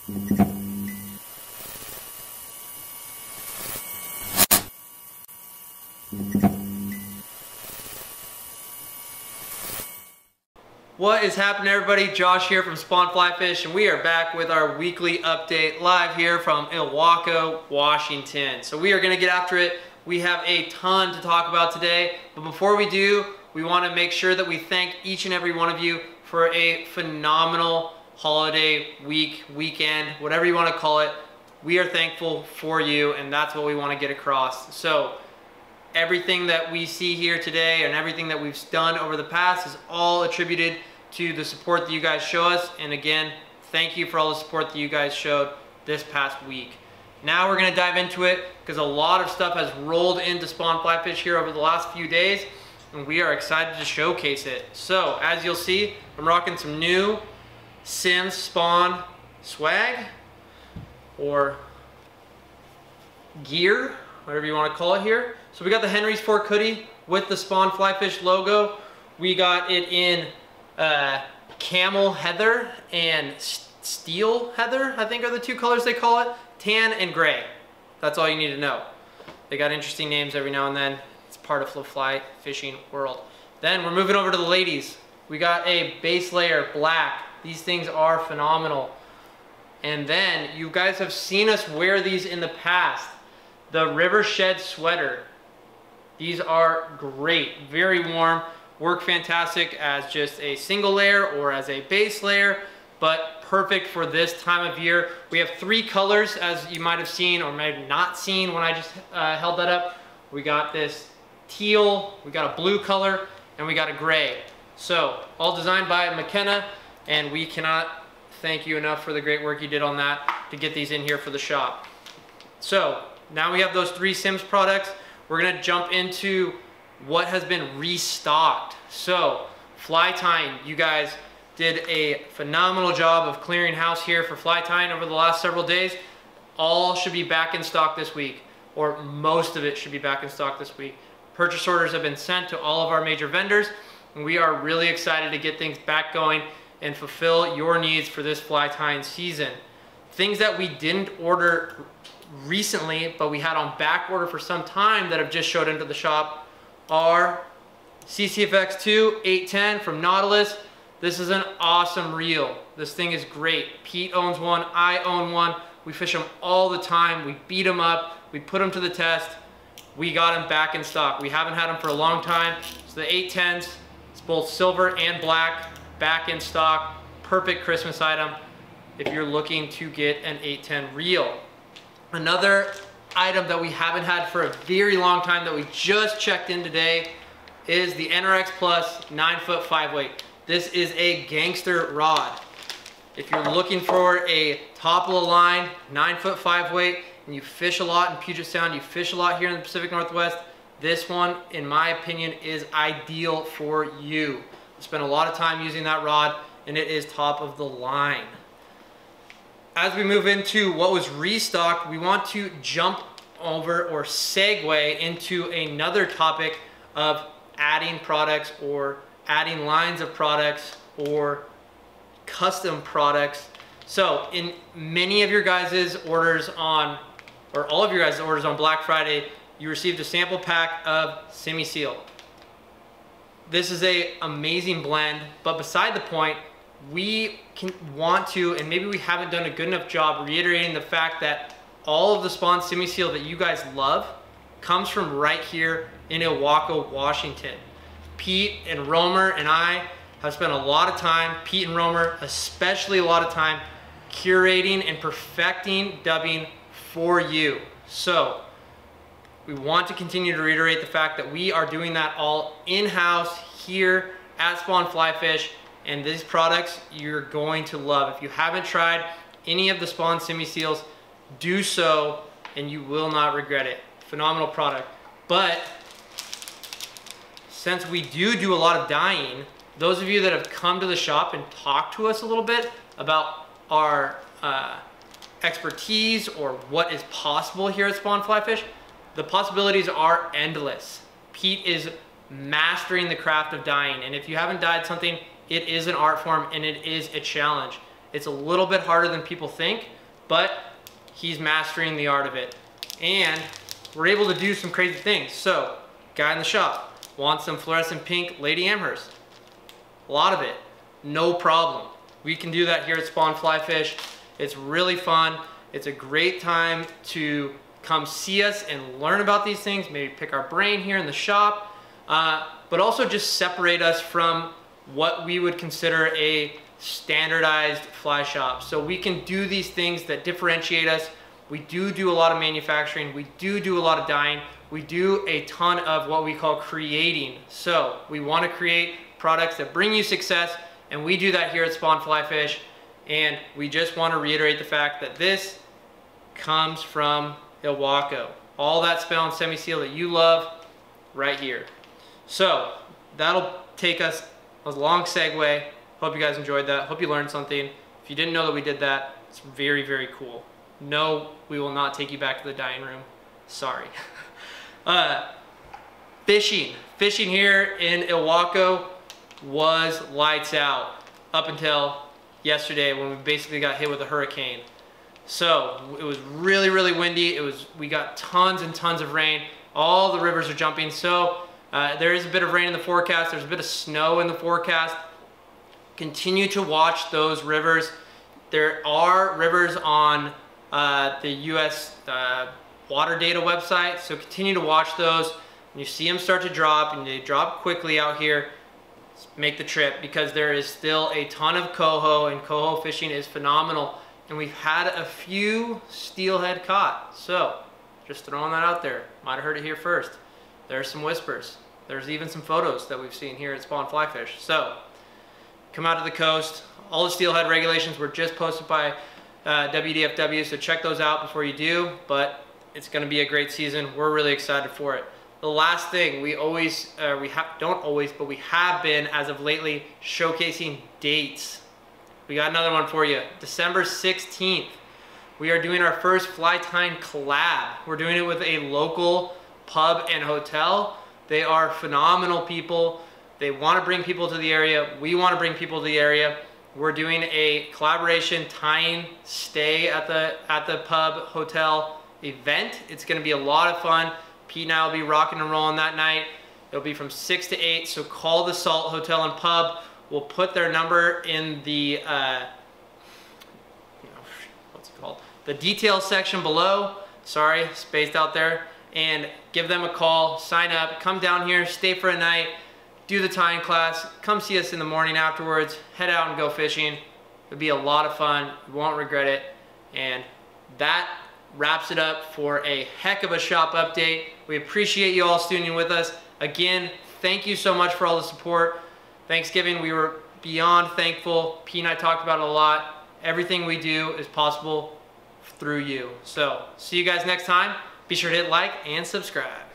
What is happening, everybody? Josh here from Spawn Fly Fish, and we are back with our weekly update live here from Ilwaco, Washington. So we are going to get after it. We have a ton to talk about today, but before we do, we want to make sure that we thank each and every one of you for a phenomenal holiday week, weekend, whatever you want to call it. We are thankful for you, and that's what we want to get across. So everything that we see here today and everything that we've done over the past is all attributed to the support that you guys show us. And again, thank you for all the support that you guys showed this past week. Now we're gonna dive into it because a lot of stuff has rolled into Spawn Fly Fish here over the last few days, and we are excited to showcase it. So as you'll see, I'm rocking some new Simms Spawn swag or gear, whatever you want to call it here. So we got the Henry's Fork hoodie with the Spawn Fly Fish logo. We got it in camel heather and steel heather, I think are the two colors they call it. Tan and gray. That's all you need to know. They got interesting names every now and then. It's part of the fly fishing world. Then we're moving over to the ladies. We got a base layer black. These things are phenomenal. And then you guys have seen us wear these in the past. The River Shed sweater. These are great, very warm, work fantastic as just a single layer or as a base layer, but perfect for this time of year. We have three colors, as you might have seen or might have not seen when I just held that up. We got this teal, we got a blue color, and we got a gray. So all designed by McKenna, and we cannot thank you enough for the great work you did on that to get these in here for the shop. So now we have those three Simms products. We're gonna jump into what has been restocked. So fly tying, you guys did a phenomenal job of clearing house here for fly tying over the last several days. All should be back in stock this week, or most of it should be back in stock this week. Purchase orders have been sent to all of our major vendors, and we are really excited to get things back going and fulfill your needs for this fly tying season. Things that we didn't order recently, but we had on back order for some time that have just showed into the shop are CCFX2 810 from Nautilus. This is an awesome reel. This thing is great. Pete owns one, I own one. We fish them all the time. We beat them up, we put them to the test. We got them back in stock. We haven't had them for a long time. So the 810s, it's both silver and black, back in stock. Perfect Christmas item if you're looking to get an 810 reel. Another item that we haven't had for a very long time that we just checked in today is the NRX Plus 9-foot 5-weight. This is a gangster rod. If you're looking for a top of the line 9-foot 5-weight and you fish a lot in Puget Sound, you fish a lot here in the Pacific Northwest, this one, in my opinion, is ideal for you. I spent a lot of time using that rod, and it is top of the line. As we move into what was restocked, we want to jump over or segue into another topic of adding products or adding lines of products or custom products. So in many of your guys' orders on, or all of your guys' orders on Black Friday, you received a sample pack of Semi Seal. This is an amazing blend, but beside the point, we want to, and maybe we haven't done a good enough job reiterating the fact that all of the Spawn Semi Seal that you guys love comes from right here in Ilwaco, Washington. Pete and Romer and I have spent a lot of time, Pete and Romer especially a lot of time, curating and perfecting dubbing for you. So we want to continue to reiterate the fact that we are doing that all in-house here at Spawn Fly Fish. And these products you're going to love. If you haven't tried any of the Spawn Semi Seals, do so and you will not regret it. Phenomenal product. But since we do a lot of dyeing, those of you that have come to the shop and talked to us a little bit about our expertise or what is possible here at Spawn Fly Fish, the possibilities are endless. Pete is mastering the craft of dyeing, and if you haven't dyed something, it is an art form and it is a challenge. It's a little bit harder than people think, but he's mastering the art of it. And we're able to do some crazy things. So, guy in the shop wants some fluorescent pink Lady Amherst. A lot of it, no problem. We can do that here at Spawn Fly Fish. It's really fun. It's a great time to come see us and learn about these things, maybe pick our brain here in the shop, but also just separate us from what we would consider a standardized fly shop. So we can do these things that differentiate us. We do a lot of manufacturing. We do a lot of dyeing. We do a ton of what we call creating. So we want to create products that bring you success, and we do that here at Spawn Fly Fish. And we just want to reiterate the fact that this comes from Ilwaco. All that spell and semi-seal that you love, right here. So that'll take us a long segue. Hope you guys enjoyed that. Hope you learned something. If you didn't know that we did that, it's very, very cool. No, we will not take you back to the dining room. Sorry. Fishing here in Ilwaco was lights out up until yesterday when we basically got hit with a hurricane. So it was really, really windy. We got tons and tons of rain. All the rivers are jumping. So there is a bit of rain in the forecast. There's a bit of snow in the forecast. Continue to watch those rivers. There are rivers on the U.S. water data website, so continue to watch those. When you see them start to drop, and they drop quickly out here, make the trip, because there is still a ton of coho, and coho fishing is phenomenal. And we've had a few steelhead caught, so just throwing that out there. Might have heard it here first. There's some whispers. There's even some photos that we've seen here at Spawn Fly Fish. So come out to the coast. All the steelhead regulations were just posted by WDFW, so check those out before you do. But it's going to be a great season. We're really excited for it. The last thing, we have been, as of lately, showcasing dates. We got another one for you. December 16th, we are doing our first Fly Tying collab. We're doing it with a local pub and hotel. They are phenomenal people. They want to bring people to the area. We want to bring people to the area. We're doing a collaboration tying stay at the pub hotel event. It's going to be a lot of fun. Pete and I will be rocking and rolling that night. It'll be from 6 to 8, so call the Salt Hotel and Pub. We'll put their number in the the details section below. Sorry, spaced out there. And give them a call, sign up, come down here, stay for a night, do the tying class, come see us in the morning afterwards, head out and go fishing. It'll be a lot of fun. You won't regret it. And that wraps it up for a heck of a shop update. We appreciate you all tuning with us. Again, thank you so much for all the support. Thanksgiving, we were beyond thankful. Pete and I talked about it a lot. Everything we do is possible through you. So, see you guys next time. Be sure to hit like and subscribe.